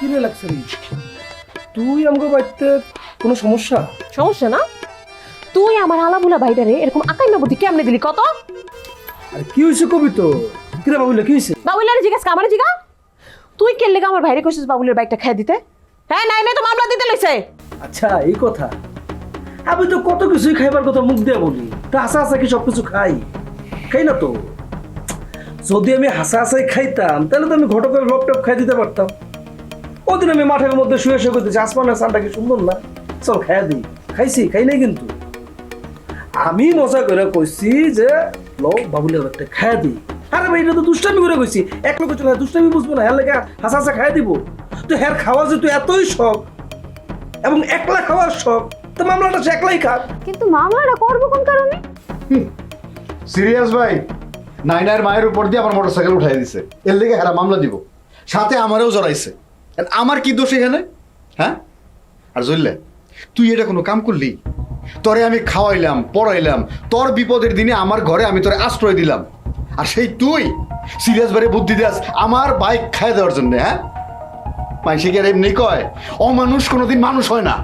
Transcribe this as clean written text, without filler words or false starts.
দিনে লাগছে রে। তুই আমাকে বাড়িতে কোনো সমস্যা? সমস্যা না? তুই আমার আলাবুলা ভাইটারে এরকম আকাই না বুদ্ধি কেমনে দিলি কত? আরে কি হয়েছে কবি তো? কিরে বাবুলে কি হয়েছে? বাবুলারে জিজ্ঞাসা আমারে জিগা। তুই কেন লেগে আমার ভাইরে কইছিস বাবুলের বাইকটা খাই দিতে? হ্যাঁ নাই নাই তো মামলা দিতে লইছে। আচ্ছা এই কথা, আমি তো কত কিছুই খাইবার কথা মুখ দিয়ে বলি, তা হাসা হাসা কি সবকিছু খাই না তো। যদি আমি হাসা হাসাই খাইতাম তাহলে তো আমি ঘটকের লপটপ খাই দিতে পারতাম। ওদিন আমি মাঠের মধ্যে শুয়ে শুয়ে করতেছি, আসমানের সানটা কি সুন্দর না, চল খাইয়া দিই। খাই নাই কিন্তু আমি মজা করে কইছি যে লো বাবুলের একটা খাইয়া দিই। আরে ভাই এটা তো দুষ্টামি করে কইছি, এক লোক চলে দুষ্টামি বুঝবো না, হ্যাঁ লেগে হাসা হাসা খাইয়া দিব। তো হ্যার খাওয়া যেহেতু এতই শখ এবং একলা খাওয়ার শখ, তো মামলাটা সে একলাই খাক। কিন্তু মামলাটা করবো কোন কারণে? সিরিয়াস ভাই, নাইনার মায়ের উপর দিয়ে আমার মোটরসাইকেল উঠাই দিছে, এর লেগে হেরা মামলা দিব, সাথে আমারও জড়াইছে। আর আমার কি দোষ এখানে? হ্যাঁ, আর জুললে তুই এটা কোনো কাম করলি? তোরে আমি খাওয়াইলাম পড়াইলাম, তোর বিপদের দিনে আমার ঘরে আমি তোরে আশ্রয় দিলাম, আর সেই তুই সিরিয়াস ভাইরে বুদ্ধি দেস আমার বাইক খাই দেওয়ার জন্য? হ্যাঁ, মাইসে কি আর এমনি কয়? অমানুষ কোনোদিন মানুষ হয় না।